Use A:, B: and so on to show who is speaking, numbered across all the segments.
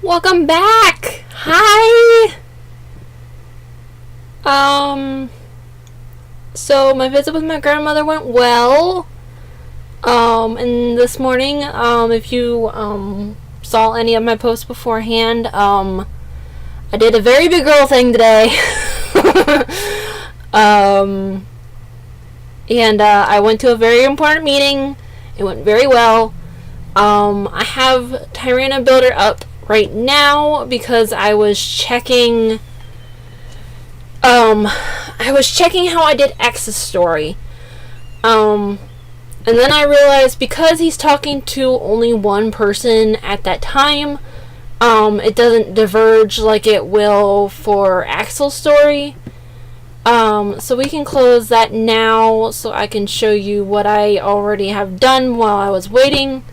A: Welcome back! Hi! So my visit with my grandmother went well. And this morning, if you, saw any of my posts beforehand, I did a very big girl thing today. I went to a very important meeting. It went very well. I have Tyrannus Builder up right now because I was checking how I did X's story. And then I realized because he's talking to only one person at that time, it doesn't diverge like it will for Axel's story. So we can close that now so I can show you what I already have done while I was waiting.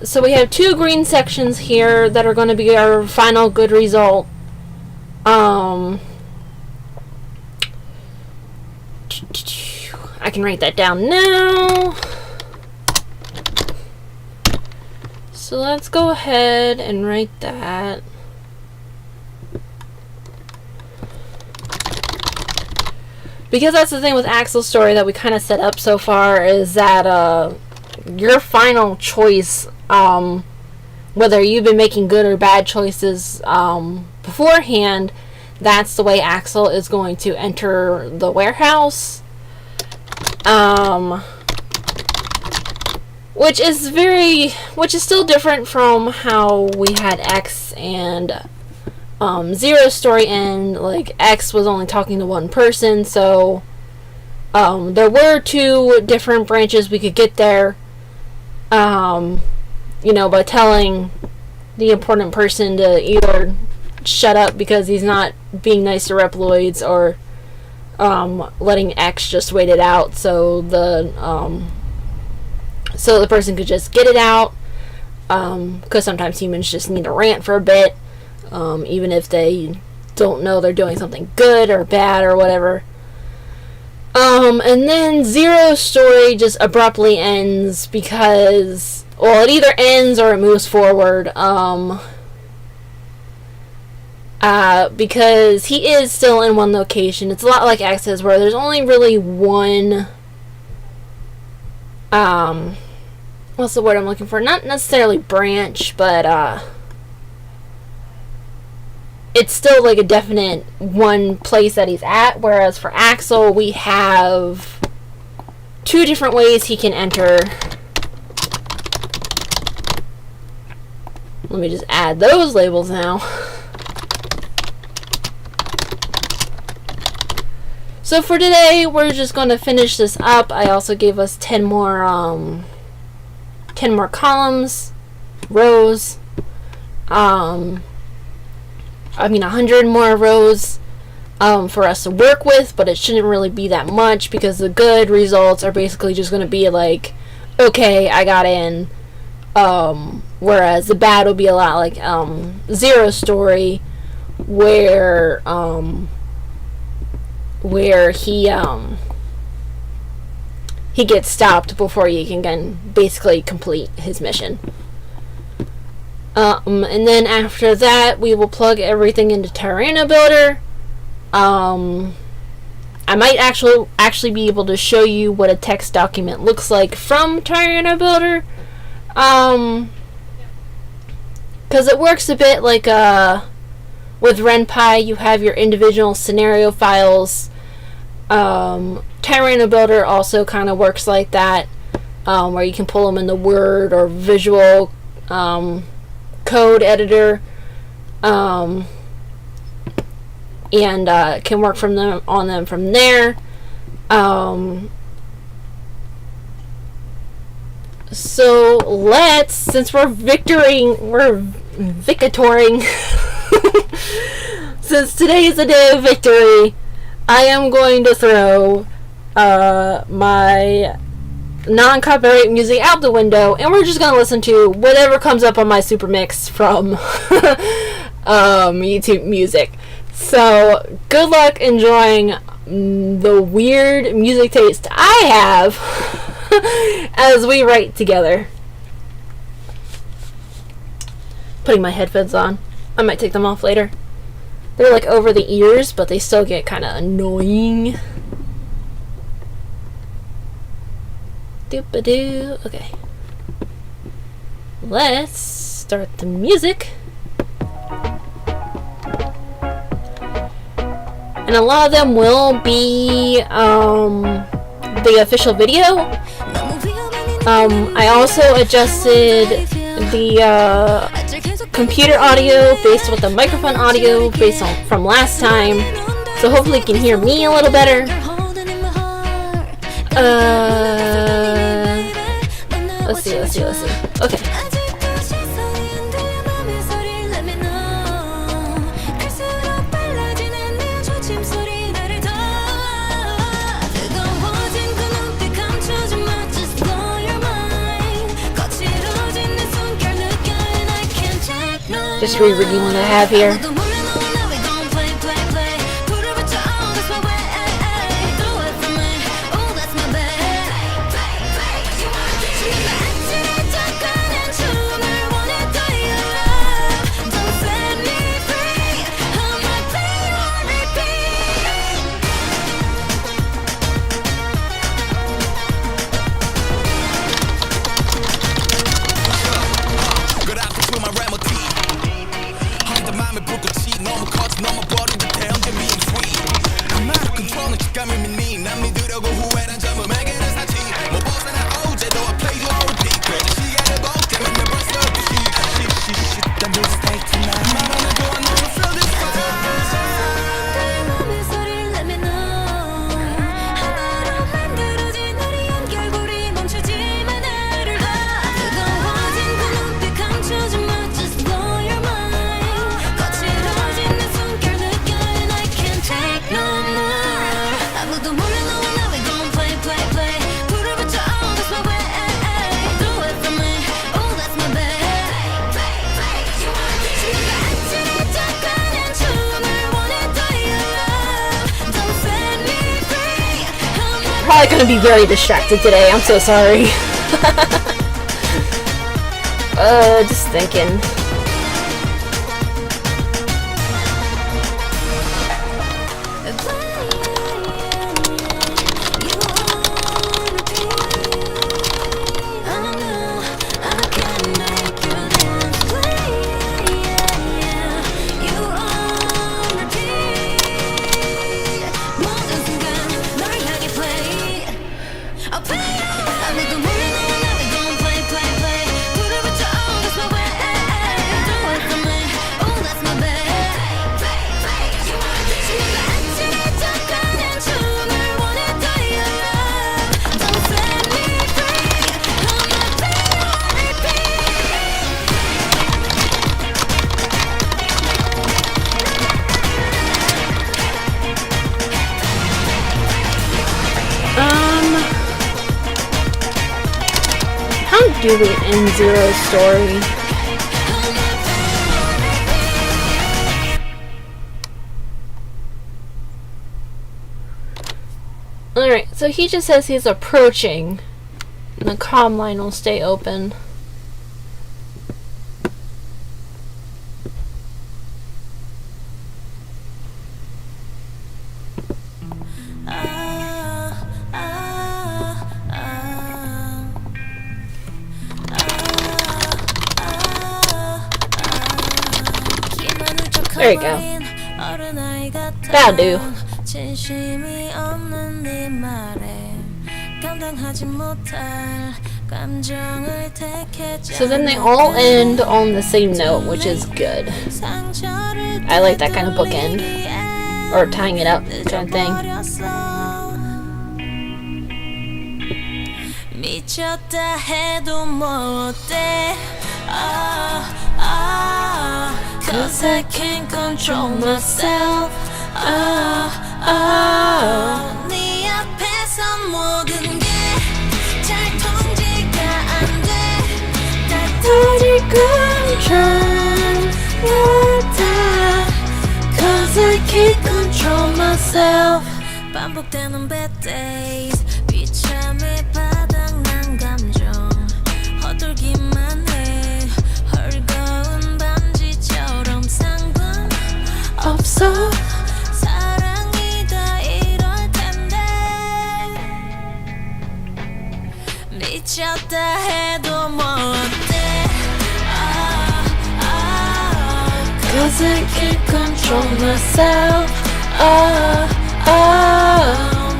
A: So we have two green sections here that are going to be our final good result. I can write that down now. So let's go ahead and write that. Because that's the thing with Axel's story that we kind of set up so far is that, your final choice, whether you've been making good or bad choices beforehand, that's the way Axel is going to enter the warehouse. Which is still different from how we had X and Zero's story end. Like, X was only talking to one person, so there were two different branches we could get there. By telling the important person to either shut up because he's not being nice to Reploids, or letting X just wait it out so the person could just get it out, because sometimes humans just need to rant for a bit, even if they don't know they're doing something good or bad or whatever. And then Zero's story just abruptly ends because, well, it either ends or it moves forward, because he is still in one location. It's a lot like X's, where there's only really one, what's the word I'm looking for? Not necessarily branch, but, it's still like a definite one place that he's at, whereas for Axel we have two different ways he can enter. Let me just add those labels now. So for today we're just going to finish this up. I also gave us 10 more columns, rows, 100 more rows for us to work with, but it shouldn't really be that much because the good results are basically just going to be like, okay, I got in, whereas the bad will be a lot like Zero's story, where he gets stopped before he can basically complete his mission. And then after that, we will plug everything into Tyrannus Builder. I might actually be able to show you what a text document looks like from Tyrannus Builder. Because it works a bit like with RenPy, you have your individual scenario files. Tyrannus Builder also kind of works like that, where you can pull them in the Word or Visual Code editor, and can work on them from there. So since we're victoring, since today is a day of victory, I am going to throw my non-copyright music out the window, and we're just gonna listen to whatever comes up on my super mix from YouTube Music. So good luck enjoying the weird music taste I have as we write together. putting my headphones on. I might take them off later. They're like over the ears, but they still get kind of annoying. Doop-a-doo. Okay. Let's start the music. And a lot of them will be the official video. I also adjusted the computer audio based with the microphone audio based on from last time, so hopefully you can hear me a little better. Let's see. Okay. Just rereading what I have here. Probably gonna be very distracted today. I'm so sorry. Just thinking. How do we end Zero's story? Alright, so he just says he's approaching, and the comm line will stay open. There you go. That'll do. So then they all end on the same note, which is good. I like that kind of bookend. Or tying it up kind of thing. Cause I can't control myself. 네 앞에서 모든 게 잘 통제가 안 돼. 다 터질 control 같아. Cause I can't control myself. 반복되는 bad days. 비참해 바닥난 감정. 허들기만 해. 헐거운 밤 없어.
B: 사랑이 다 이럴 텐데 미쳤다 해도 뭐 어때
A: Cause I can't control myself.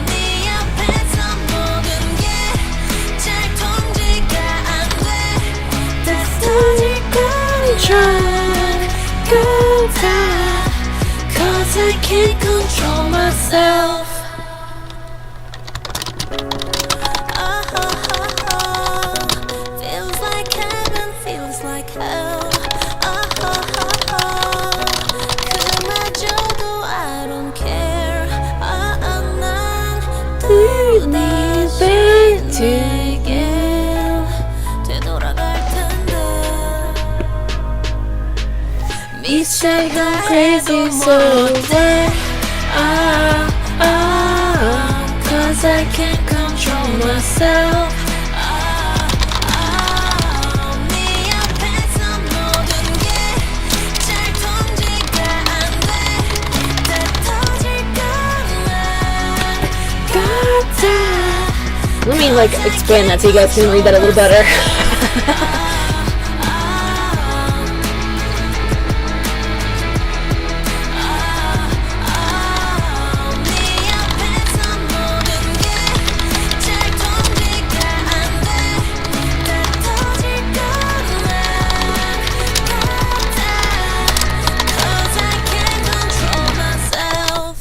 B: 네 앞에서 모든 게 잘 통제가 안 돼
A: Doesn't control, cause I can't control myself.
B: Feels like heaven, feels like hell. 그마저도 I don't care. 난
A: Leave back to
B: 내게 되돌아갈 텐데.
A: You say I'm crazy, so there. Cause I can't control myself.
B: 네 앞에서 모든 게 잘 통제가 안 돼. 다 터질 것만 같아.
A: Let me like expand that so you guys can read that a little better.
B: 네 앞에서 모든 게 잘 통제가 안 돼. 다 터질 것만 같아. Cause I can't control myself.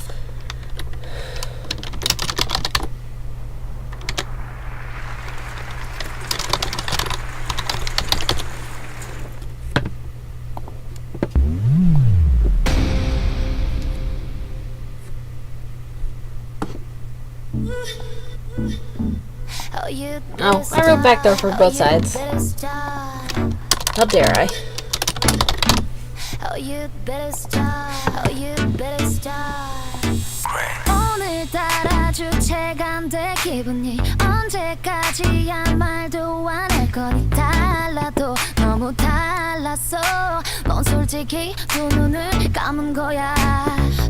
A: Oh, I wrote back there for both sides. How dare I?
B: Oh, you better stop. Oh, you better stop. 오늘따라 주체가 안 돼 기분이 언제까지야 말도 안 할 거니 달라도 너무 달랐어 넌 솔직히 두 눈을 감은 거야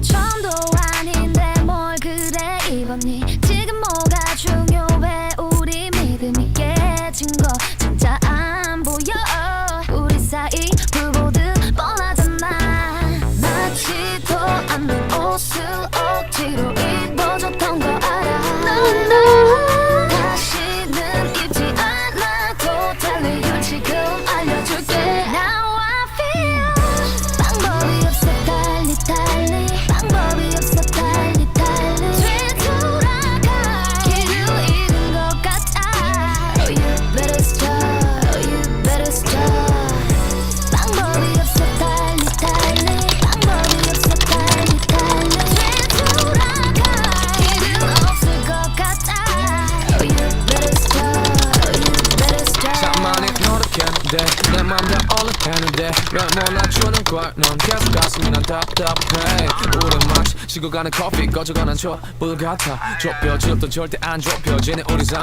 B: 처음도 아닌데 뭘 그래 입었니 지금 뭐가 중요해 우리 믿음이 깨진 거 진짜 안 보여 우리 사이 불보듯 뻔하잖아 맞지도 않는 옷을 억지로 입어줬던 거 알아 다시는 입지 않아도 될 이유 지금 알려줄게 Now I feel 방법이 없어 달리 달리 방법이 없어 달리 달리 되돌아가 길을 잃은 것 같아 Oh you better stop Oh you better stop 방법이 없어 달리 달리 방법이 없어 달리 달리 되돌아가 길은 없을 것 같아 Oh you better stop Oh you better stop
C: 잠만이 노력했는데 내 맘 다 올라가는데 왜 몰라주는 걸 넌 계속 가슴이 난 답답해 우린 마치 식어가는 커피 꺼져가는 촛불 같아 좁혀졌던 절대 안 좁혀지는 우리 사이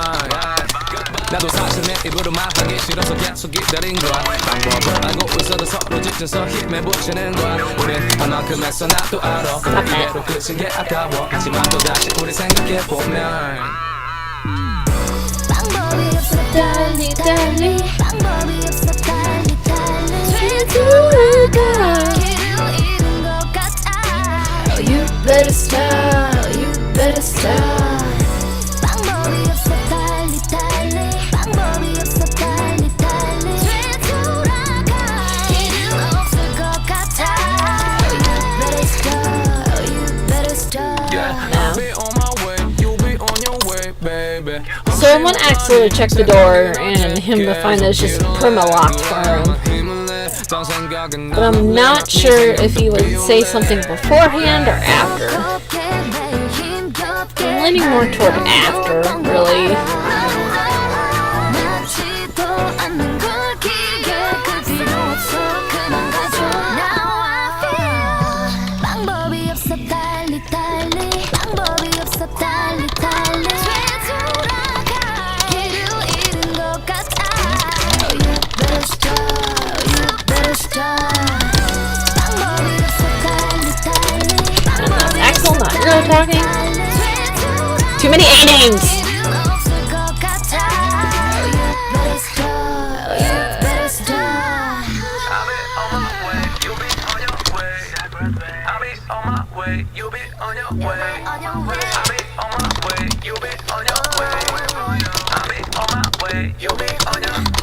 C: 나도 사실 내 입으로 말하기 싫어서 계속 기다린 거야 방법을 알고 있어도 서로 지쳐서 힘에 붙이는 거야 우린 얼만큼 했어 나도 알아 근데 이대로 끝인 게 아까워 하지만 또다시 우리 생각해보면
B: 방법이 없어 달리 달리 방법이 없어 달리 달리
A: 되돌아가.
B: 길을 잃은 것 같아
A: Oh, you better stop. You better stop.
B: 방법이 없어 달리 달리 방법이 없어 달리 달리 되돌아가 길은 없을 것 같아 You better stop You better stop
C: I'll be on my way, you'll be on your way, baby.
A: So I want Axel to check the door and him to find that it's just perma-locked for him. But I'm not sure if he would say something beforehand or after. I'm leaning more toward after, really.
B: 맞지도 않는 걸 길게 끌 필요 없어 그만 가줘 Now I feel 방법이 없어 달리 달리 방법이 없어 달리 달리 되돌아가 길을 잃은 것 같아 Oh you better stop You better stop 방법이 없어 달리 달리
A: talking? Too many A names!
C: You'll be on your way. I'll be on my way. You'll be on your way. I'll be on my way. You'll be on your way.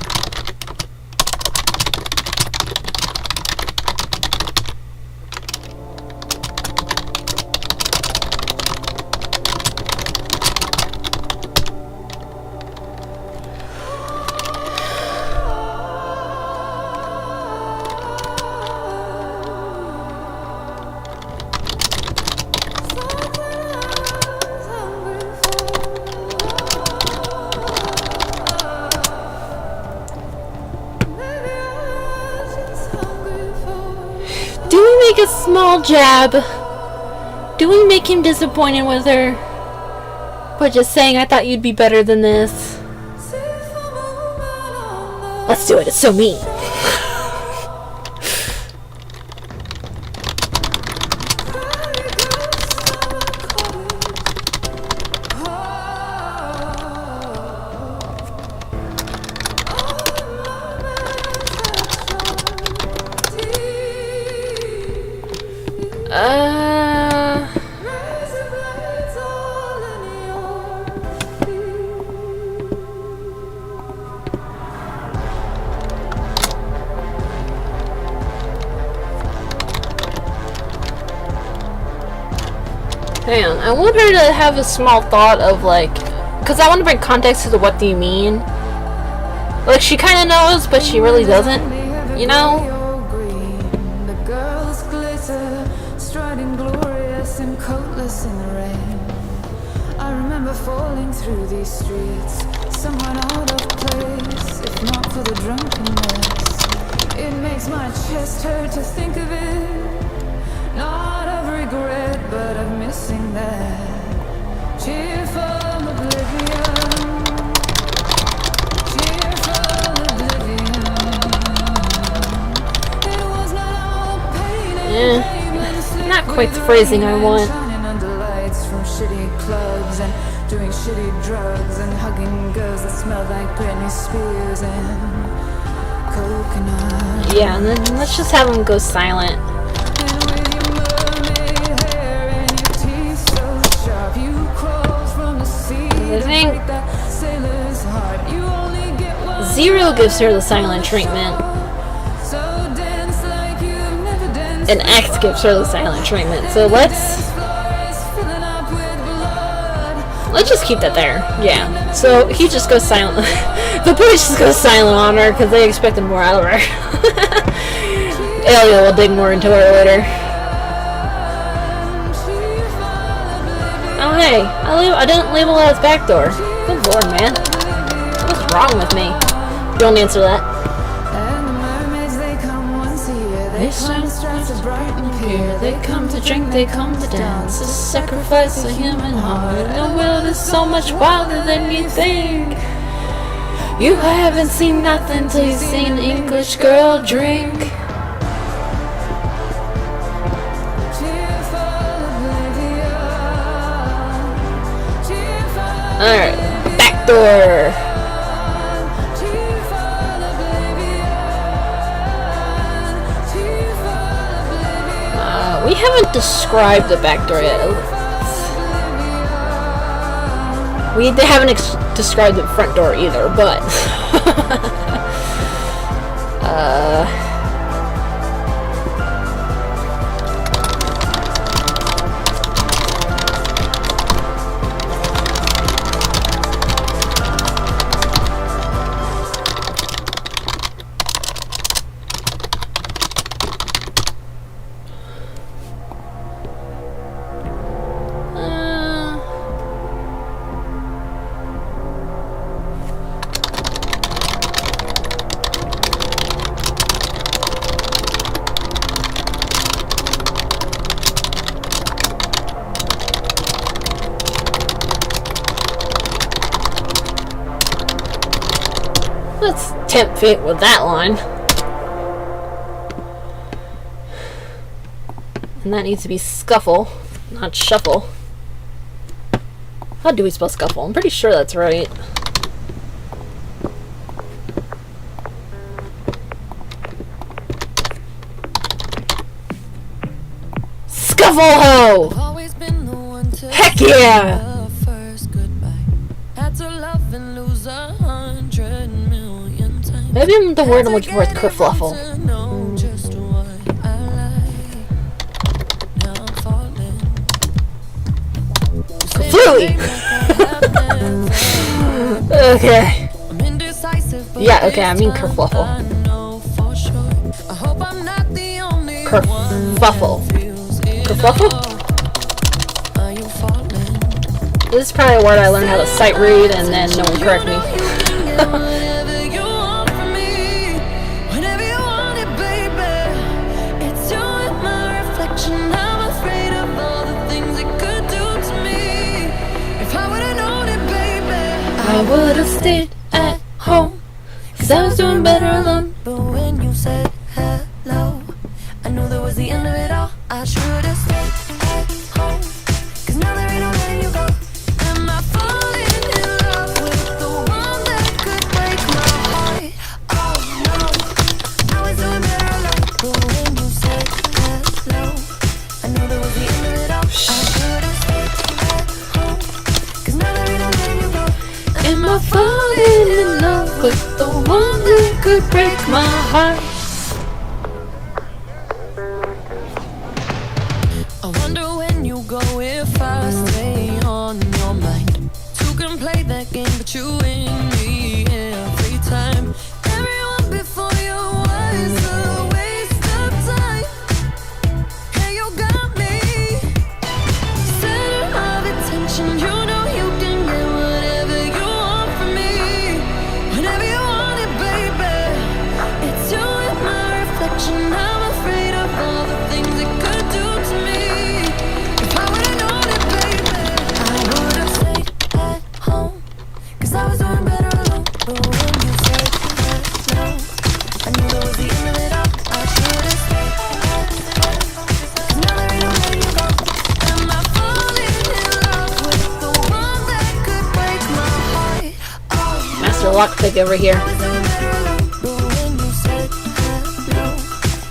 A: Do we make a small jab? Do we make him disappointed with her? But just saying, I thought you'd be better than this. Let's do it, it's so mean. Hang on, I want her to have a small thought of like, because I want to bring context to the what do you mean. Like she kind of knows, but she really doesn't, you know?
D: The girls glitter, striding glorious and coatless in the rain. I remember falling through these streets, somewhat out of place, if not for the drunkenness. It makes my chest hurt to think of it. Not of regret, but of missing that cheerful oblivion. Cheerful oblivion. It was not all pain and blame and sleep
A: Not quite the
D: with
A: phrasing I
D: rain
A: want.
D: shining under lights from shitty clubs and doing shitty drugs and hugging girls that smelled like Britney Spears and coconut.
A: Yeah, and then let's just have him go silent. I think Zero gives her the silent treatment, and X gives her the silent treatment. So let's just keep that there. Yeah. So he just goes silent. The police just goes silent on her because they expected more out of her. Elio will dig more into her later. Oh hey, I didn't label that as backdoor. Good lord, man. What's wrong with me? Don't answer that.
D: And the mermaids, they come once a year. They climb the straps of Brighton Pier. They come to drink, they come to dance. To sacrifice a human heart. The world is so much wilder than you think.
A: You haven't seen nothing till you've seen an English girl drink. Alright, backdoor. We haven't described the backdoor yet. They haven't described the front door either, but let's tempt fate with that line. And that needs to be scuffle, not shuffle. How do we spell scuffle? I'm pretty sure that's right. Scuffle-ho!
E: Always been the one to
A: Heck
E: say
A: yeah!
E: the first goodbye. Had to love and lose 100 million times.
A: Maybe the word I'm looking for is kerfluffle.
E: To know just what I like. Now I'm falling.
A: Fluey! Okay.
E: I'm indecisive, but
A: Yeah, okay, I mean
E: this time
A: kerfluffle.
E: I know for sure. I hope I'm not the only
A: Kerfuffle.
E: one that feels it
A: Kerfuffle?
E: all. Are you falling?
A: This is probably a word I learned how to sight read and then no one correct me.
E: Whatever you want from me, whenever you want it, baby. It's you and my reflection. I'm afraid of all the things it could do to me. If I would've known it, baby,
A: I would've stayed at home, 'cause I was doing better alone.
E: but when you said hello, I knew that was the end of it all. I should've stayed at home, 'cause now there ain't no letting you go. Am I falling in love with the one that could break my heart? Oh no, I was doing better alone. But when you said hello, I knew that was the end of it all. I should've stayed at home, 'cause now there ain't no letting you go.
A: Am I falling in love with the one who could break my heart?
E: I wonder when you go if I stay on your mind. Two can play that game, but you win me every time. Everyone before you was a waste of time. Hey, you got me. Center of attention, you know you can get whatever you want from me. Whenever you want it, baby. It's you and my reflection. I'm afraid of all the things it could do to me. If I would've known it, baby, I would've stayed at home, 'cause I was doing better alone. But when you said hello, I knew that was the end of it all. I should've stayed at home, 'cause now there ain't no letting you go. Am I falling in love with the one that could break my heart? Oh,
A: Master Lockpick over here.
E: I was doing better alone. But when you said hello,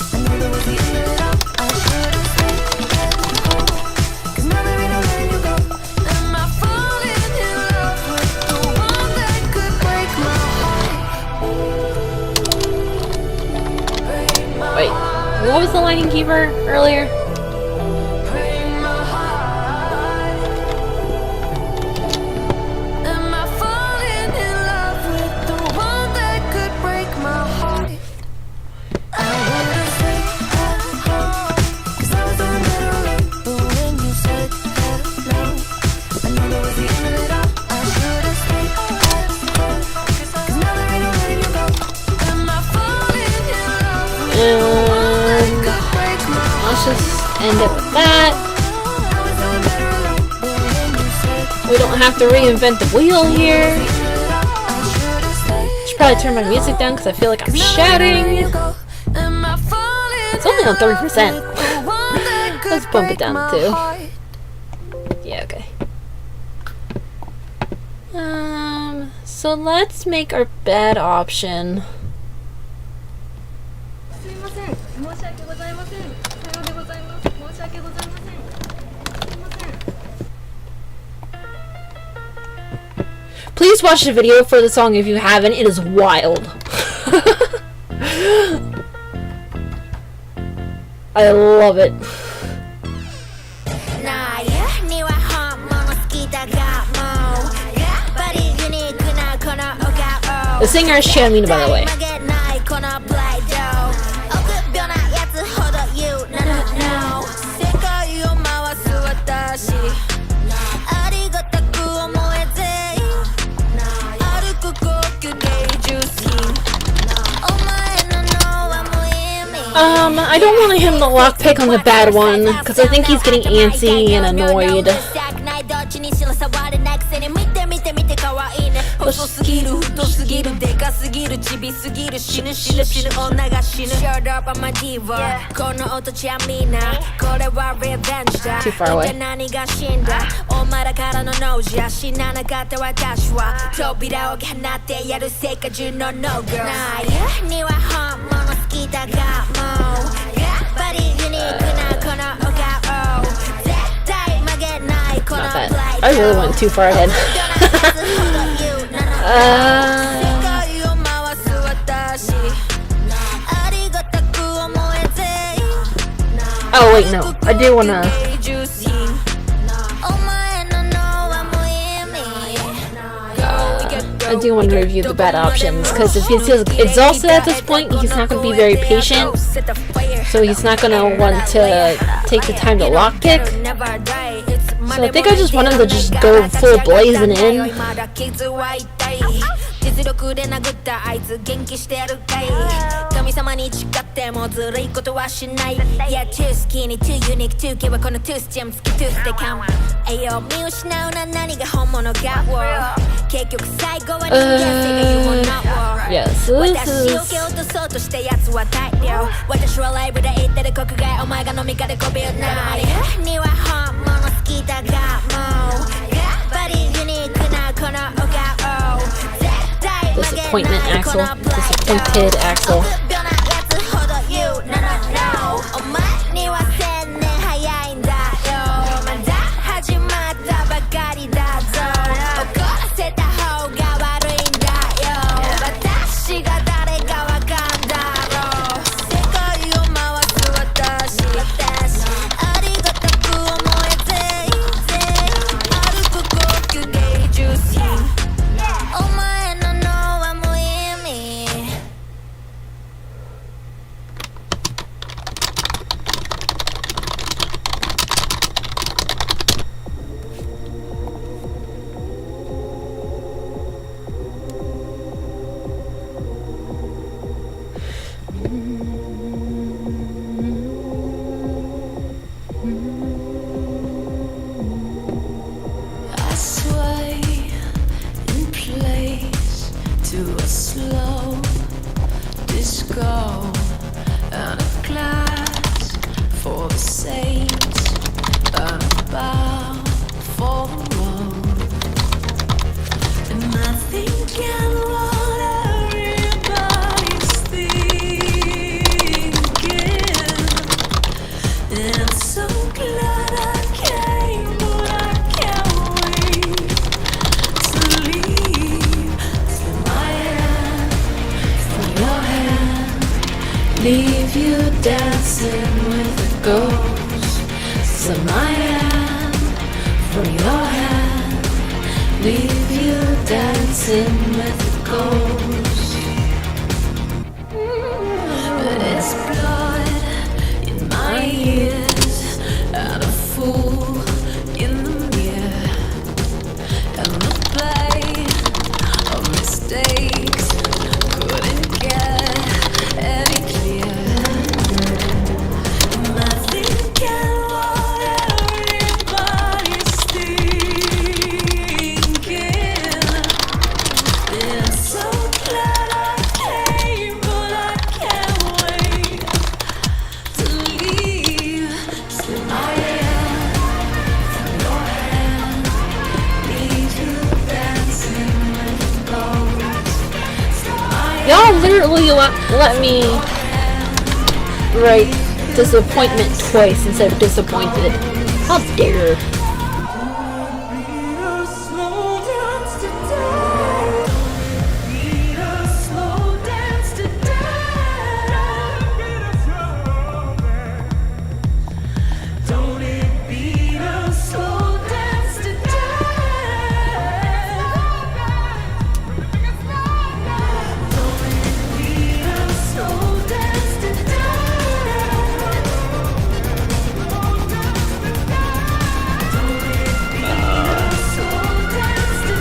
E: I knew that was the end of it all. I should've stayed at home, 'cause now there ain't no letting you go. Am I falling in love with the one that could break my heart? Break my
A: Wait, what was the lightning keeper earlier?
E: break my heart. Am I falling in love with the one that could break my heart? I would've stayed at home, 'cause I was doing better alone. But when you said hello, I knew that was the end of it all. I should've stayed at home, 'cause now there ain't no letting you go. Am I falling in love with the one that could break my heart?
A: Let's just end it with that. We don't have to reinvent the wheel here. Should probably turn my music down because I feel like I'm shouting. It's only on 30%. Let's bump it down to 2. Yeah, okay. So let's make our bed option. Please watch the video for the song if you haven't. It is wild. I love it. The singer is Chanmin, by the way. I don't want him to lockpick on the bad one, because I think he's getting antsy and annoyed. Let's course.
E: すぎる太すぎるでかすぎるちびすぎる死ぬ死ぬ死ぬ女が死ぬ Shut up I'm a diva この音ちゃみんなこれは revenge だ
A: Too far away.
E: 一体何が死んだお前らからのノーじゃ死ななかった私は扉を放ってやる世界中の No girl ないには本物好きだがもうやっぱりユニークなこのお顔絶対曲げないこの
A: Not that. I really went too far ahead. Oh wait, no. I do wanna. I do want to review the bad options because if he's exhausted at this point, he's not going to be very patient. So he's not going to want to take the time to lockpick. So I think I just want him to just go full blazing in. 実力で殴ったあいつ元気してるかい神様に誓ってもずるいことはしない Yeah too skinny too unique too 今日はこのトゥースジェム好きトゥースでかん栄養見失うな何が本物か結局最後は人間性が言うもの Yes,
E: 私を蹴落とそうとしたやつは大量私はライブで言ってる国外お前が飲みかでこびるなには本物好きだがもうやっぱりユニークなこのお顔 Disappointment Axel. Disappointed Axel.
D: Leave you dancing with the ghosts. So my hand from your hand. Leave you dancing with the ghosts. But it's blood in my ears and a fool in the mirror. And the pain of mistakes couldn't get any clearer. And I think I what everybody's thinking. And I'm so glad I came, but I can't wait to leave. Slip my hand from your hand, leave you dancing with the ghosts. Slip my
A: Y'all literally let me write disappointment twice instead of disappointed. How dare.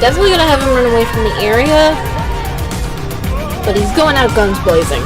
A: Definitely gonna have him run away from the area, but he's going out guns blazing.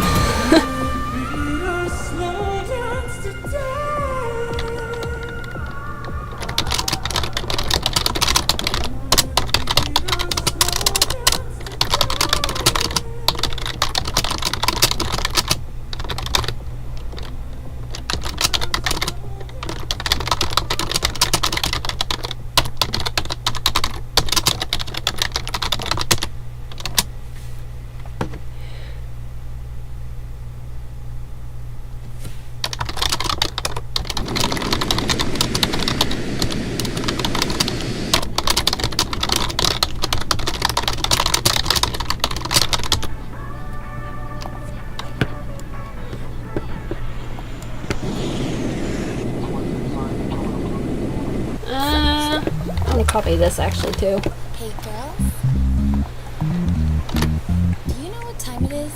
A: copy this actually too.
B: Hey girls, do you know what time it is?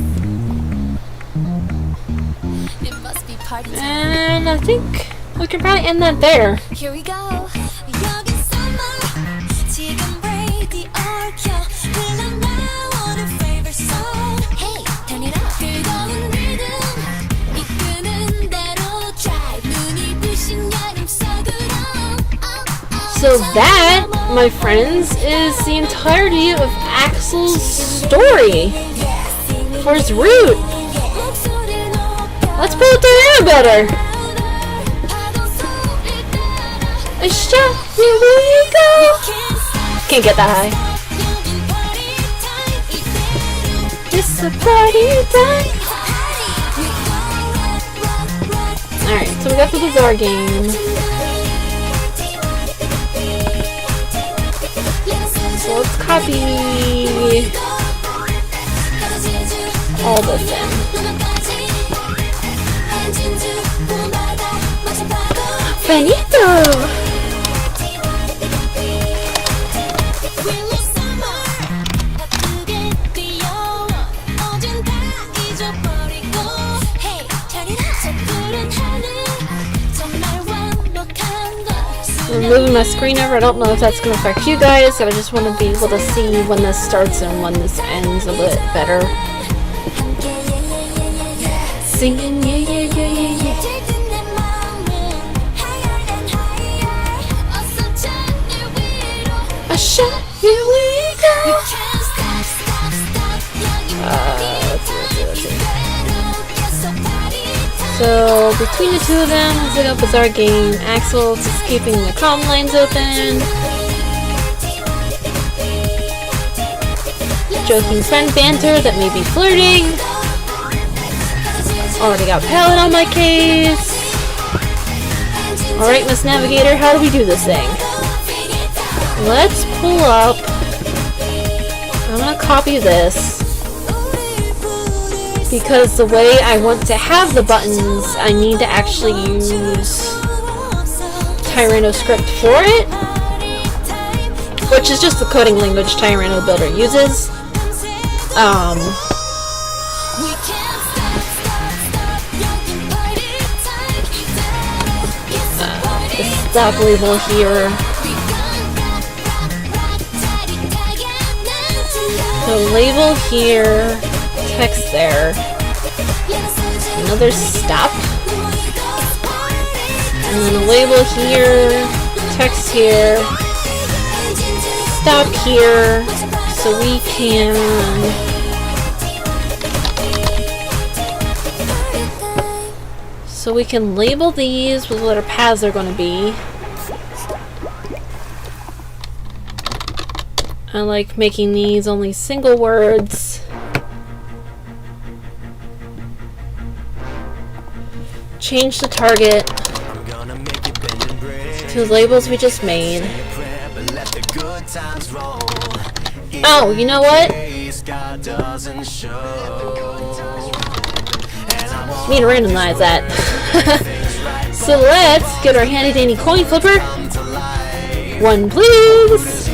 B: It must be party time.
A: And I think we can probably end that there.
B: Here we go. 여기 summer 지금 radio 켜 흘러 나오는 favorite song. Hey, turn it up. 뜨거운 rhythm 이끄는 대로 drive 눈이 부신 여름 속으로.
A: So that, my friends, is the entirety of Axel's story for his root. Let's pull it down better. A shot, here we go. Can't get that high. It's a party time. Alright, so we got the Bazaar game. So let's copy all this in. Benito! I'm moving my screen over. I don't know if that's going to affect you guys, but I just want to be able to see when this starts and when this ends a bit better. Singing, yeah, yeah, yeah, yeah, yeah. A shot, here we go. Let's see. So, between the two of them, let's look up Bazaar game. Axel just keeping the comm lines open. Joking friend banter that may be flirting. Already got Palette on my case. Alright, Miss Navigator, how do we do this thing? Let's pull up. I'm gonna copy this. Because the way I want to have the buttons, I need to actually use TyranoScript for it, which is just the coding language Tyranno Builder uses. The stop label here. The label here. Text there. Another stop. And then a label here. Text here. Stop here. So we can label these with what our paths are going to be. I like making these only single words. Change the target to the labels we just made. Oh, you know what? Need to randomize that. So let's get our handy dandy coin flipper. One, please.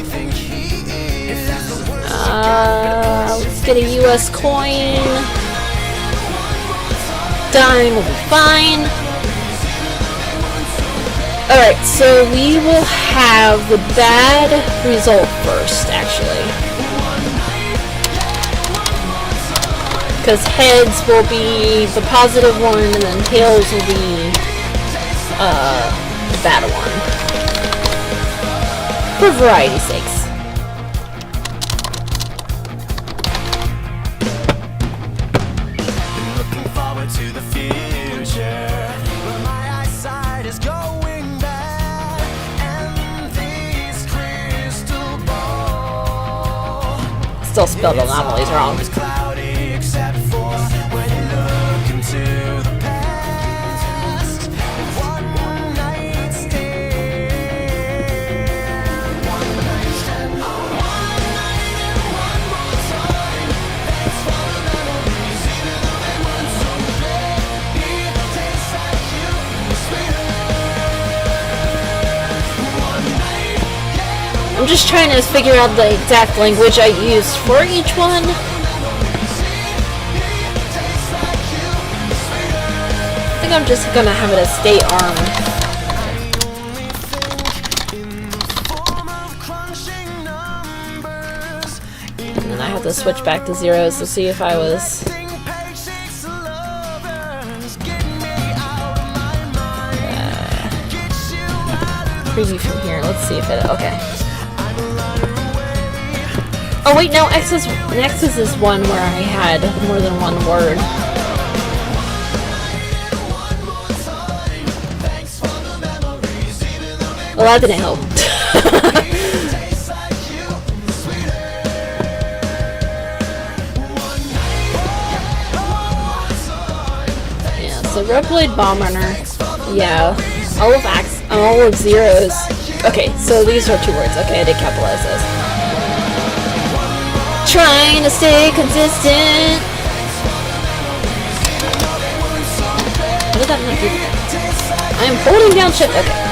A: Let's get a US coin. Dime will be fine. Alright, so we will have the bad result first, actually. Because heads will be the positive one, and then tails will be the bad one. For variety's sakes. Still spelled anomalies wrong. I'm I'm just trying to figure out the exact language I used for each one. I think I'm just gonna have it as state arm. And then I have to switch back to zeros to see if I was... preview from here. Let's see if it... okay. Oh wait, no, Nexus is one where I had more than one word. Well, that didn't help. Yeah, so Reploid Bomb Runner. Yeah, all of zeros. Okay, so these are 2 words. Okay, I did capitalize those. Trying to stay consistent. How did that not do that? I am holding down shift. Okay.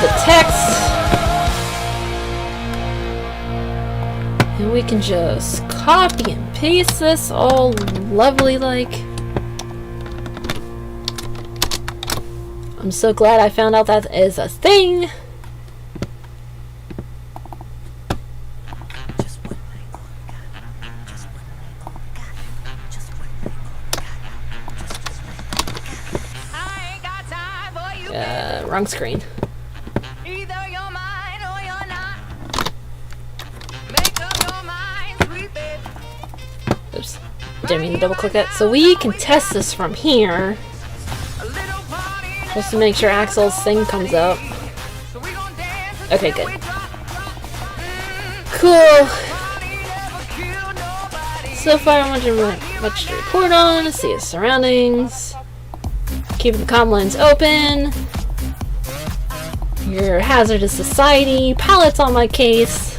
A: The text, and we can just copy and paste this all lovely like. I'm so glad I found out that is a thing. Wrong screen. Oops, didn't mean to double click it. So we can test this from here, just to make sure Axel's thing comes up. Okay, good. Cool. So far, I want you much to report on. See his surroundings. Keeping the comm lines open. Your hazardous society. Pallets on my case.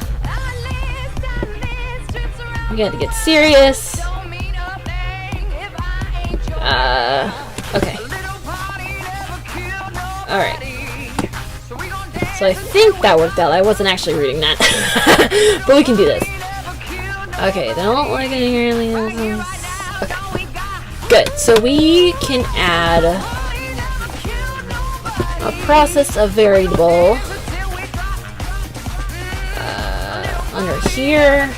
A: We gotta get serious. Okay. Alright. So I think that worked out. I wasn't actually reading that. But we can do this. Okay, they don't like any aliens. Okay. Good. So we can add a process of variable under here.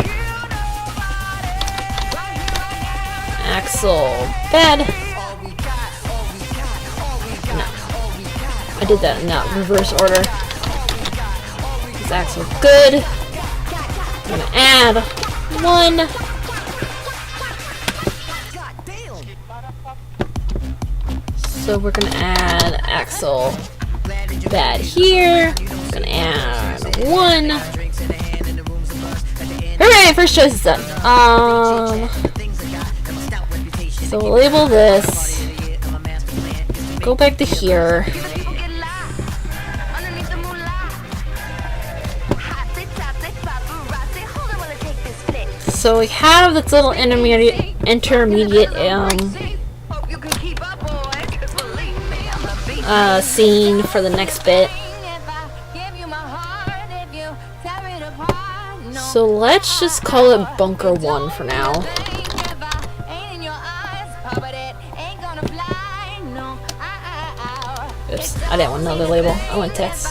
A: Axel bed. No. I did that in that reverse order. Is Axel good? I'm gonna add 1. So we're gonna add Axel bad here. I'm gonna add 1. Hooray! First choice is done. So we'll label this. Go back to here. So we have this little intermediate scene for the next bit. So let's just call it Bunker 1 for now. Oops, I didn't want another label. I want text.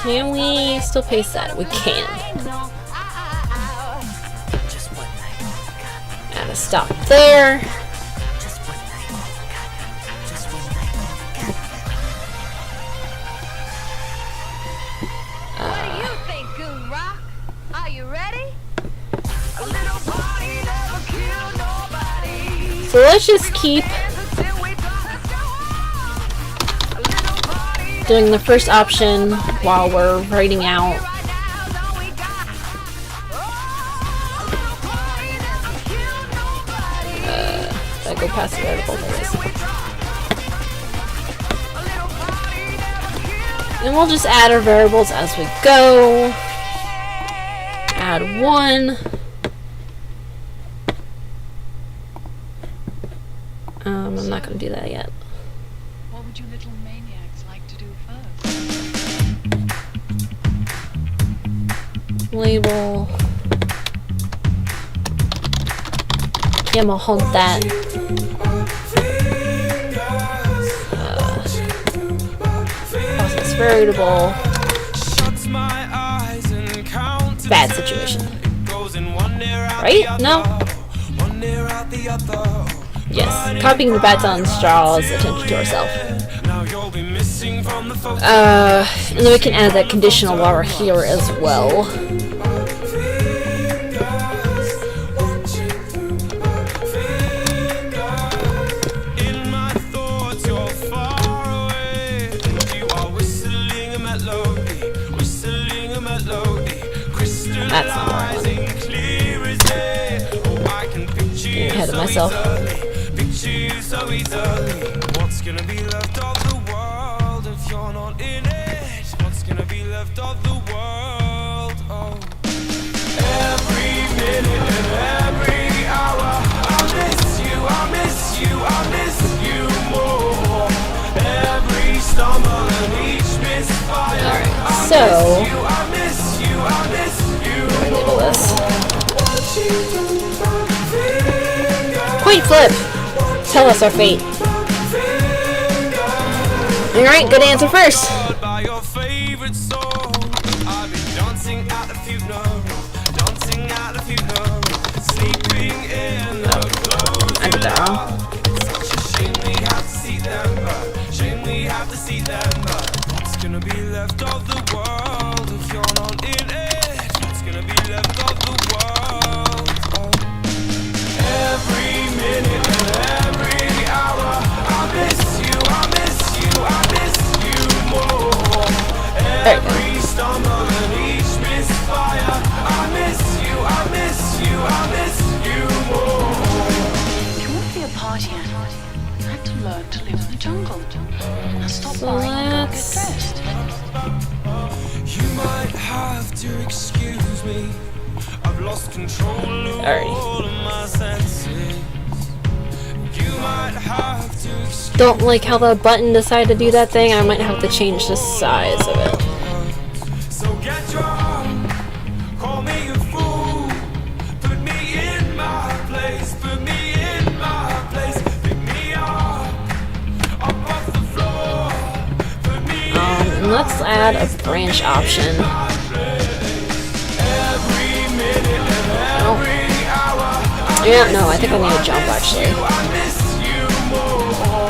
A: Can we still paste that? We can. Add a stop there. So let's just keep doing the first option while we're writing out. Did I go past the article? There it is. And we'll just add our variables as we go. Add 1. I'm not going to do that yet.
F: What would you little maniacs like to do first?
A: Label. Yeah, I'm gonna hold that. Process variable. Bad situation. Right? No? Yes. Copying the bad sounds draws attention to herself. And then we can add that conditional while we're here as well. That's not what I want. Getting ahead of myself.
C: What's gonna be left of the world if you're not in it? What's gonna be left of the world? Oh. Every minute and every hour, I miss you, I miss you, I miss you more. Every stumble and each misfire.
A: Alright, so
C: I miss you, I miss you.
A: label this. Point flip! Tell us our fate. Alright, good answer first.
C: By your favorite song, I've been dancing at the funeral, dancing at the funeral, sleeping in the clothes.
A: I did that wrong.
C: Such a shame we have to see them, shame we have to see them. What's gonna be left of the world if you're not in it? What's gonna be left of the world? Oh. Every minute and every hour, I miss you, I miss you, I miss you more. Every stumble and each misfire, I miss you, I miss you, I miss you more.
F: If you want to be a partier, you have to learn to live in the jungle. Now stop
A: So
F: worrying and go get
A: let's-
F: dressed.
C: You might have to excuse me. I've lost control of
A: Alrighty.
C: all of my senses. You might have to excuse
A: Don't like how the button decided to do that thing. I might have to change the size of it.
C: So get drunk, call me a fool, put me in my place, put me in my place, pick me up off the floor, put me
A: And let's add a branch option.
C: every minute and every hour.
A: Yeah, no, I think I need a jump actually.
C: I miss you more.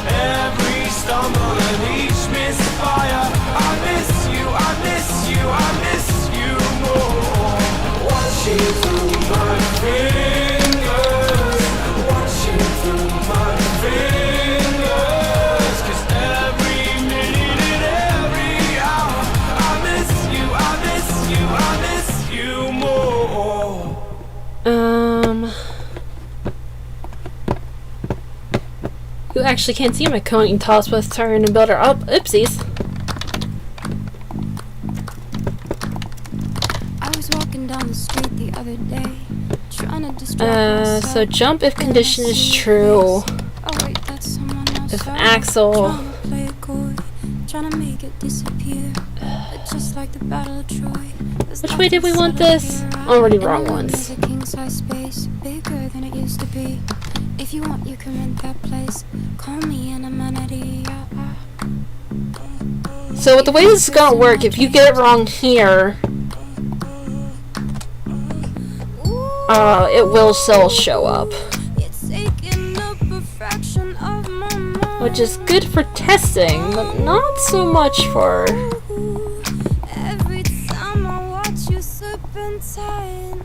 C: Every stumble and each misfire, I miss you, I miss you, I miss you more. Watching through my fingers, watching through my fingers, 'cause every minute and every hour, I miss you, I miss you, I miss you more.
A: You actually can't see my coin toss with turn and builder up. Oopsies.
B: I was walking down the street the other day, trying to distract myself.
A: So jump if condition is true.
B: Oh wait, that's someone else.
A: If
B: Sorry.
A: Axel.
B: Trying to play a chord, trying to make it disappear. But just like the Battle of Troy.
A: Which way did we want this? Already wrong ones.
B: A king size space, bigger than it used to be. If you want, you can rent that place. Call me an amenity.
A: So with the way this is gonna work, if you get it wrong here, it will still show up.
B: It's taking up a fraction of my mind.
A: Which is good for testing, but not so much for...
B: Every time I watch you serpentine.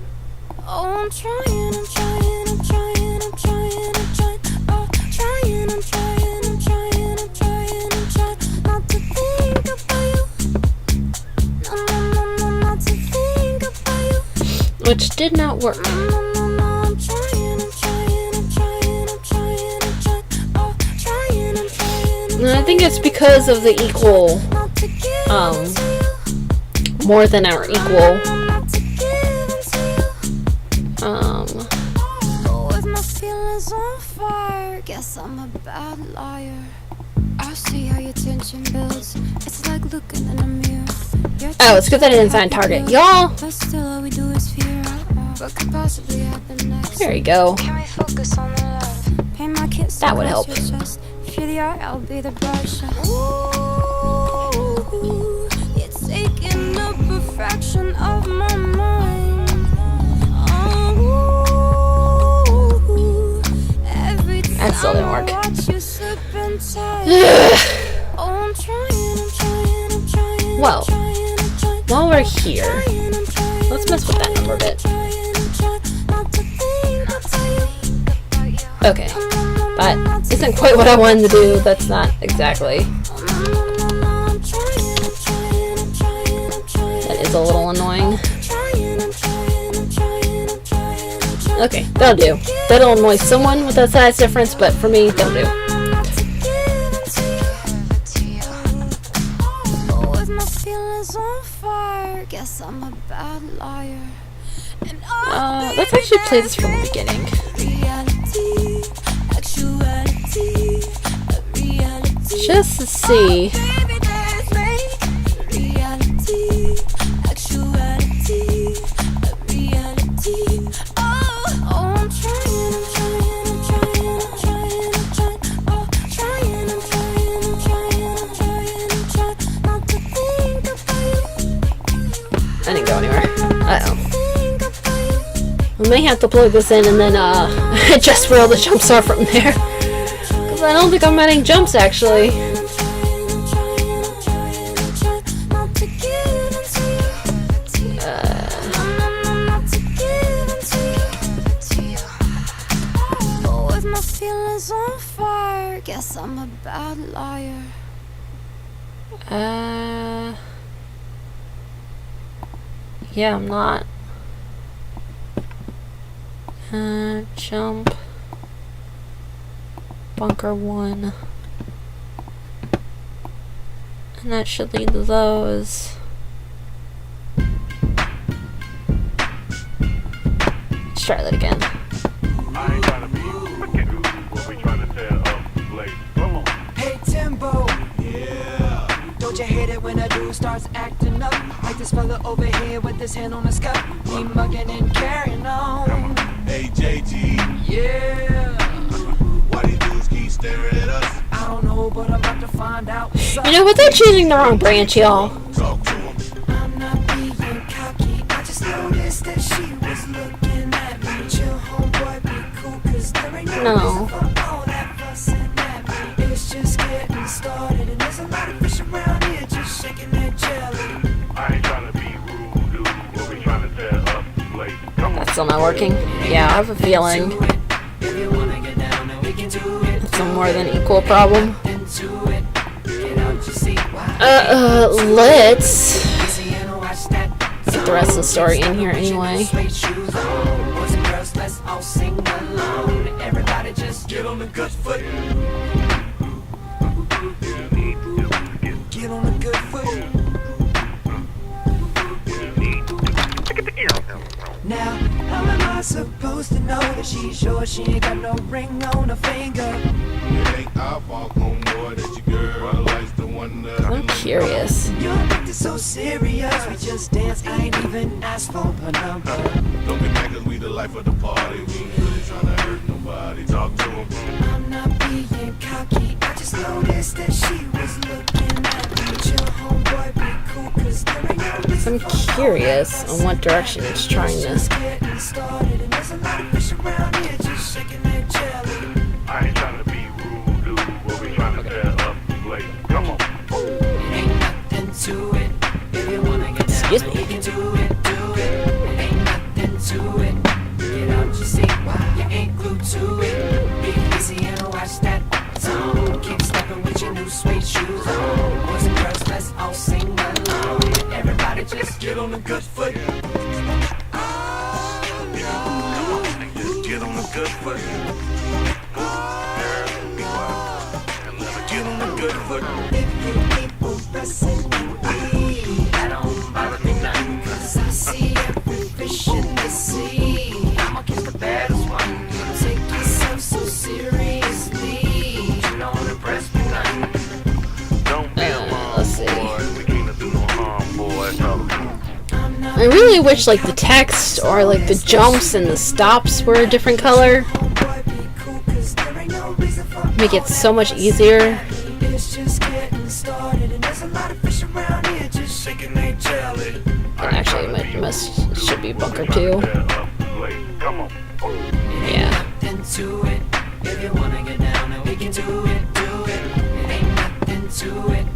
B: Oh, I'm trying, I'm trying, I'm trying, I'm trying, I'm trying. Oh, trying, I'm trying, I'm trying, I'm trying, I'm trying not to think about you. No, no, no, no, not to think about you.
A: Which did not work.
B: No, no, no, no, I'm trying, I'm trying, I'm trying, I'm trying, I'm trying. Oh, trying, I'm trying.
A: And I think it's because of the equal
B: Not to give
A: more than our equal.
B: With my feelings on fire, guess I'm a bad liar. I see how your tension builds. It's like looking in a mirror.
A: Oh, it's good that I didn't sign Target. Y'all!
B: But still all we do is fear. What could possibly happen next?
A: There you go.
B: Can we focus on the love? Paint my kiss
A: That would
B: across
A: help.
B: your chest. If you're the art, I'll be the brush. Ooh, you're taking up a fraction of my mind. Oh, every time
A: That still didn't work.
B: I watch you slip and tie. Oh, I'm trying.
A: Well, while we're here, let's mess with that number a bit. Okay, that isn't quite what I wanted to do. That's not exactly. That is a little annoying. Okay, that'll do. That'll annoy someone with that size difference, but for me, that'll do.
B: With my feelings on fire, guess I'm a bad liar.
A: Let's actually play this from the beginning.
B: Reality, actuality,
A: Just to see.
B: baby, there's reality, actuality, reality. Oh, I'm trying. Oh, trying not to think about you.
A: I didn't go anywhere. Uh-oh. I may have to plug this in and then adjust where all the jumps are from there. Because I don't think I'm adding jumps actually.
B: With my feelings on fire, guess I'm a bad liar.
A: Yeah, I'm not. Jump. Bunker 1. And that should lead to those. Let's try that again.
G: I ain't trying to be wicked. What we trying to tell Blaze? Come on.
H: Hey Timbo, yeah. Don't you hate it when a dude starts acting up? Like this fella over here with his hand on his cup. He mugging and carrying on.
G: Hey JG,
H: Yeah.
G: why these dudes keep staring at us?
H: I don't know, but I'm about to find out what's up.
A: You know what? They're choosing the wrong branch, y'all.
G: Talk to them.
H: I'm not being cocky. I just noticed that she was looking at me. Chill, homeboy, be cool, 'cause there ain't no
A: No.
H: reason for all that fussing at me. It's just getting started, and there's a lot of fish around here just shaking their jelly.
G: I ain't trying to be rude, dude. What we trying to tell Blaze? Come on.
A: That's still not working. Yeah, I have a feeling
H: If you wanna get down, then we can do it.
A: it's a more than equal problem.
H: Into it. Get out your seat. Why?
A: Let's
H: Easy and watch that.
A: get the rest of the story in here anyway.
H: Suede shoes on. Boys and girls, let's all sing along. Everybody just get on the good foot. Get on the good foot. Now, how am I supposed to know that she's yours? She ain't got no ring on her finger.
G: It ain't our fault, homeboy, that your girl likes the one that
A: I'm curious.
H: You're acting so serious. We just dance, I ain't even asked for her number.
G: Don't be mad 'cause we the life of the party. We ain't really trying to hurt nobody. Talk to them.
H: I'm not being cocky. I just noticed that she was looking at me. Chill, homeboy, be cool, 'cause there ain't no reason
A: I'm
H: for all
A: curious
H: that
A: on what direction it's trying to.
H: just getting started, and there's a lot of fish around here just shaking their jelly.
G: I ain't trying to be rude, dude. What we trying to tell Blaze? Come on.
H: Ain't nothing to it. If you wanna get down,
A: Excuse
H: then
A: me.
H: we can do it. Ain't nothing to it. Get out your seat. Why you ain't glued to it? Be easy and watch that song. Keep stepping with your new suede shoes on. Boys and girls, let's all sing along. Everybody just get on the good foot.
G: Just get on the good foot. Be quiet. And let her
H: Get on the good foot. If you people pressing me,
A: I really wish like the text or like the jumps and the stops were a different color. Make it so much easier.
H: It's just getting started, and there's a lot of fish around here just shaking their jelly.
A: And actually, it should be bunker 2.
G: Come on.
A: Yeah.
H: Into it. If you wanna get down, and we can do it. It ain't nothing to it.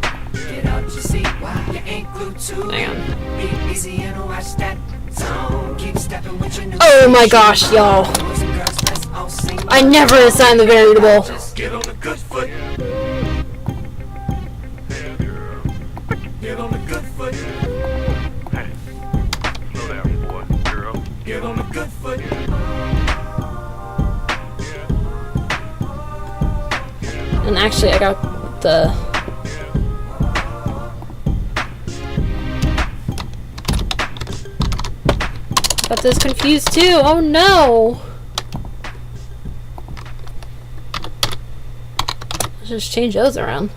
H: Get out your seat while you ain't glued to
A: Hang on.
H: it. Be easy and watch that zone. Keep stepping with your new.
A: Oh my gosh, y'all!
H: Boys and girls, let's all sing.
A: I never assigned the variable.
H: Just get on the good foot. Get on the good foot.
G: Hey, slow down, boy, girl.
H: Get on the good foot.
A: And actually, I got the. Got this confused too. Oh no! Let's just change those around.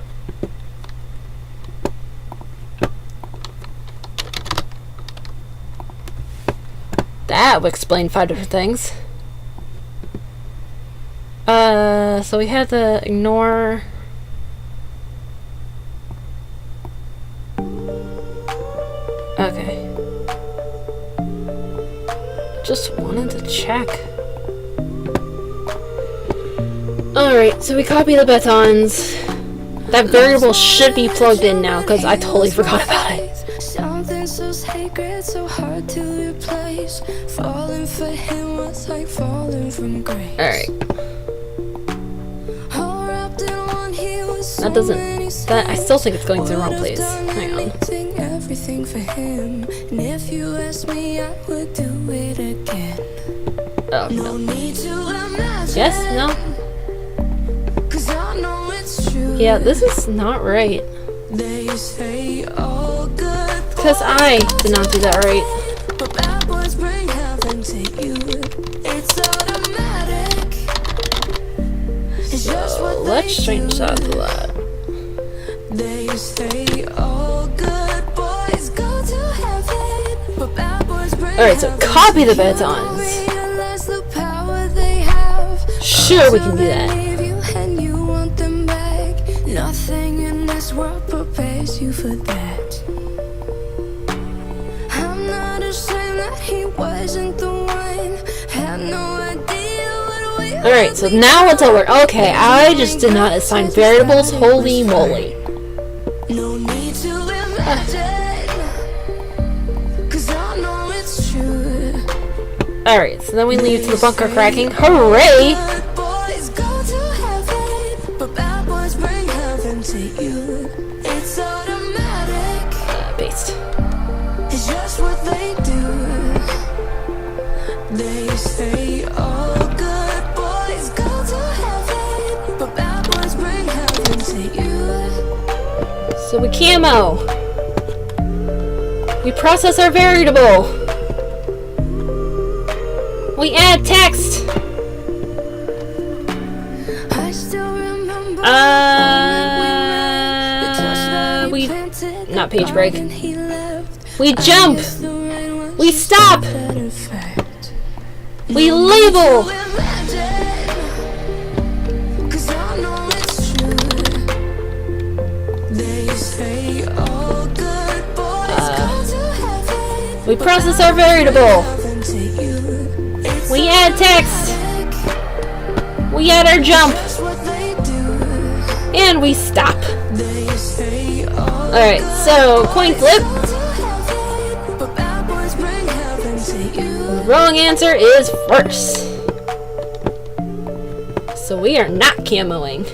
A: That would explain 5 different things. So we had to ignore. Okay. Just wanted to check. Alright, so we copy the batons. That variable should be plugged in now because I totally forgot about it.
E: Something so sacred, so hard to replace. Falling for him was like falling from grace.
A: Alright.
E: All wrapped in one, he was so
A: That doesn't.
E: many
A: That I still think it's going to the wrong
E: Would've
A: place.
E: done
A: Hang on.
E: anything, everything for him. And if you asked me, I would do it again.
A: Oh
E: No
A: no.
E: need to imagine.
A: Yes? No?
E: 'Cause I know it's true.
A: Yeah, this is not right.
E: They say all good
A: Because I did not do that right.
E: but bad boys bring heaven to you. It's automatic. It's just what they
A: Let's change
E: do.
A: that to that.
E: They say all good boys go to heaven, but bad boys bring
A: Alright, so
E: heaven
A: copy the
E: to you.
A: batons.
E: Realize the power they have.
A: Sure, we can
E: So
A: do
E: they
A: that.
E: leave you and you want them back. Nothing in this world prepares you for that. I'm not ashamed that he wasn't the one. Had no idea what we
A: Alright, so now it's over. Okay, I just did not assign variables. Holy moly.
E: No need to imagine, 'cause I know it's true.
A: Alright, so then we leave to the bunker cracking. Hooray!
E: Good boys go to heaven, but bad boys bring heaven to you. It's automatic.
A: Paste.
E: It's just what they do. They say all good boys go to heaven, but bad boys bring heaven to you.
A: So we camo. We process our variable. We add text.
E: I still remember
A: We not page break. We jump. We stop. We label. We process our variable. We add text. We add our jump. And we stop. Alright, so coin flip. The wrong answer is first. So we are not camoing.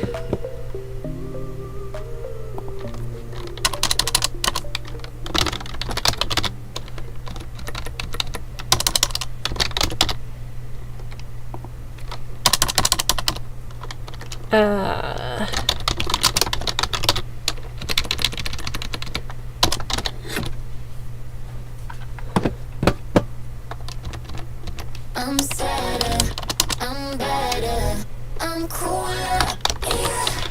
B: I'm sadder, I'm better, I'm cooler, yeah.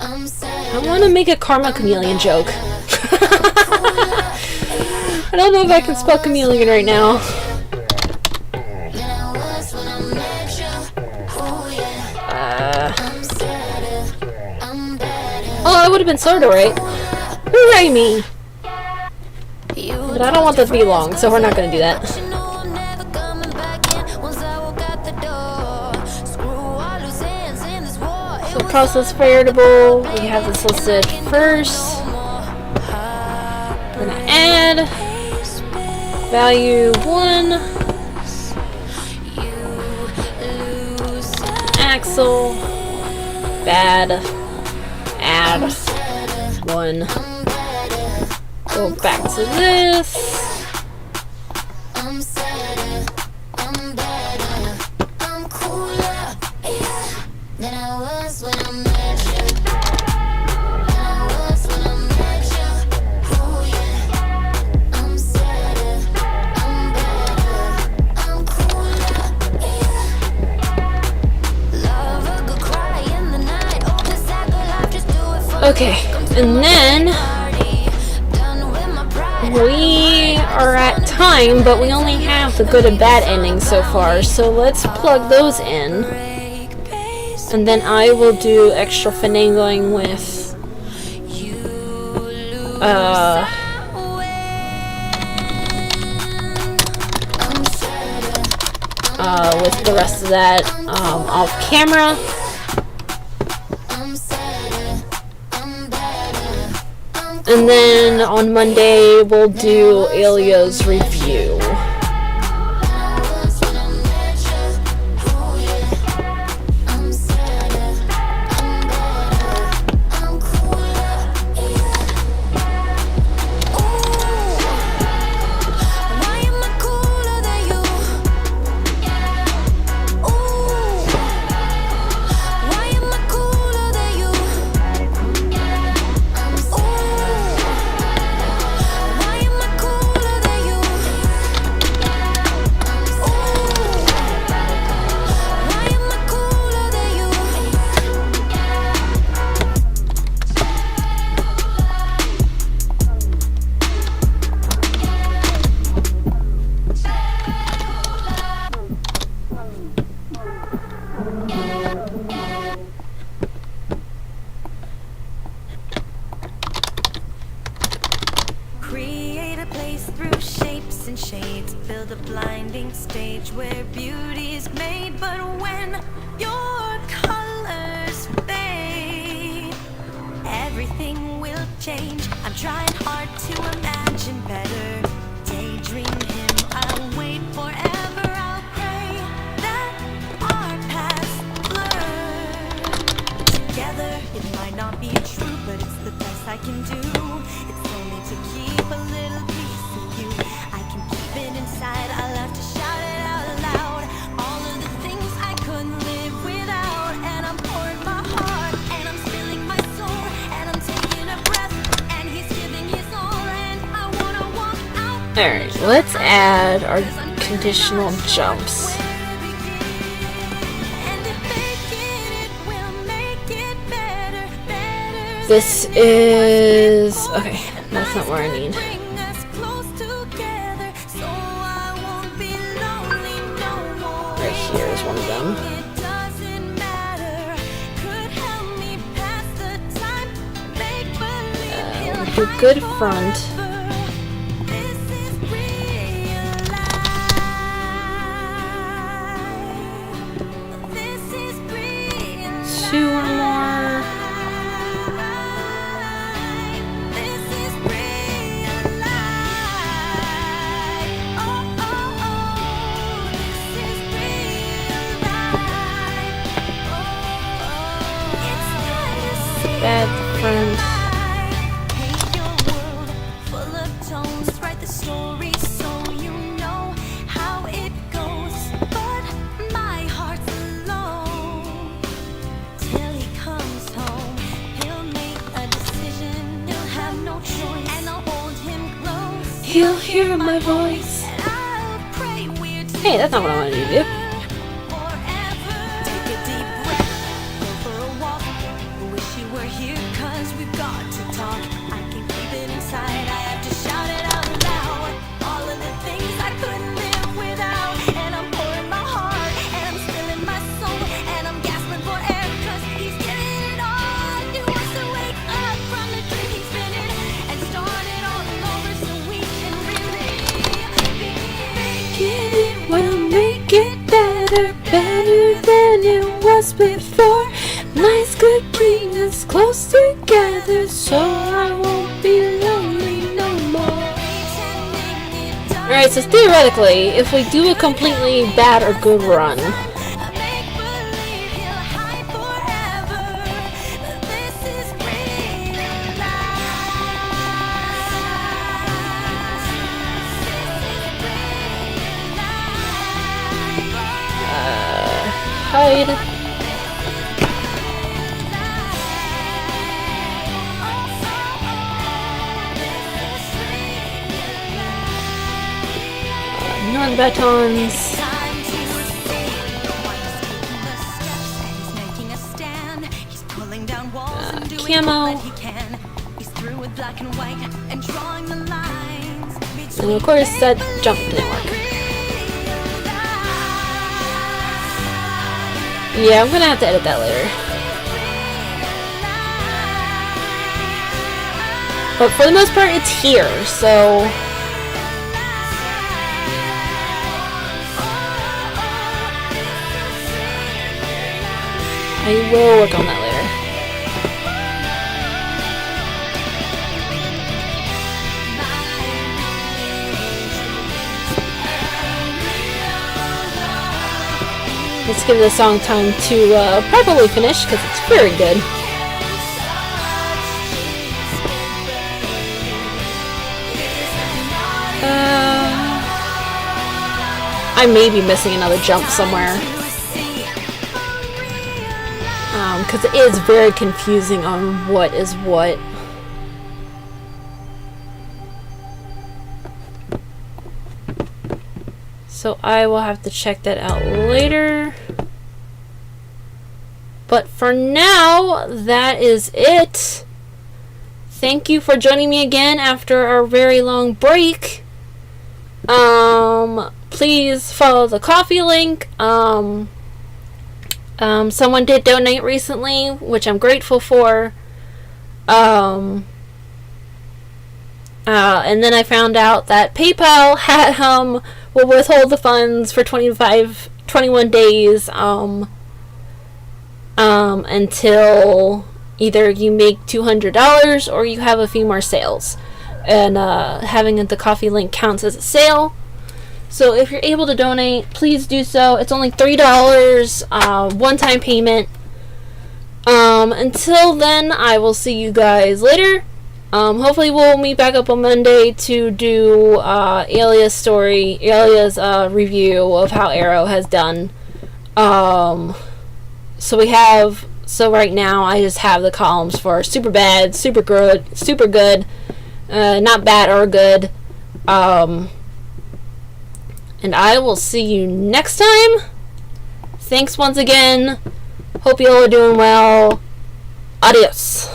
B: I'm sadder.
A: I want to make a Karma Chameleon joke. I don't know if I can spell chameleon right now. Oh, it would have been sorta right. Hooray me! But I don't want that to be long, so we're not gonna do that. So process variable, we have this listed first. We're gonna add value 1. Axel. Bad. Add 1. Go back to this. Okay, and then we are at time, but we only have the good and bad endings so far, so let's plug those in. And then I will do extra finagling with the rest of that off camera. And then on Monday we'll do Alia's review.
E: build a blinding stage where beauty's made. But when your colors fade, everything will change. I'm trying hard to imagine better. Daydream him, I'll wait forever. I'll pray that our paths blur together. It might not be true, but it's the best I can do. It's only to keep a little piece of you. I can keep it inside. I'll have to shout it out loud. All of the things I couldn't live without. And I'm pouring my heart, and I'm spilling my soul, and I'm taking a breath, and he's giving his all, and I wanna walk out.
A: Alright, let's add our conditional jumps. This is... okay, that's not where I need. Right here is one of them. Do good front. Two or more. Bad friend.
E: Paint your world full of tones. Write the story so you know how it goes. But my heart's alone till he comes home. He'll make a decision. He'll have no choice, and I'll hold him close.
A: He'll hear my voice.
E: And I'll pray we're
A: Hey, that's not what I wanted you to do.
E: forever. Take a deep breath, go for a walk. Wish you were here, 'cause we've got to talk. I can keep it inside, I have to shout it out loud.
A: better, better than it was before. Nice, good, clean, us close together, so I won't be lonely no more. Alright, so theoretically, if we do a completely bad or good run, hide. Non-batons. Camo. And of course that jump didn't work. Yeah, I'm gonna have to edit that later. But for the most part, it's here, so... I will work on that later. Let's give the song time to properly finish, because it's very good. I may be missing another jump somewhere. Because it is very confusing on what is what. So I will have to check that out later. But for now, that is it. Thank you for joining me again after our very long break. Please follow the Ko-fi link. Someone did donate recently, which I'm grateful for. And then I found out that PayPal had, will withhold the funds for 21 days, until either you make $200 or you have a few more sales. And, having the Ko-fi link counts as a sale. So if you're able to donate, please do so. It's only $3, one-time payment. Until then, I will see you guys later. Hopefully we'll meet back up on Monday to do Alia's review of how Arrow has done. So right now I just have the columns for super bad, super good, not bad or good. And I will see you next time. Thanks once again. Hope you all are doing well. Adios.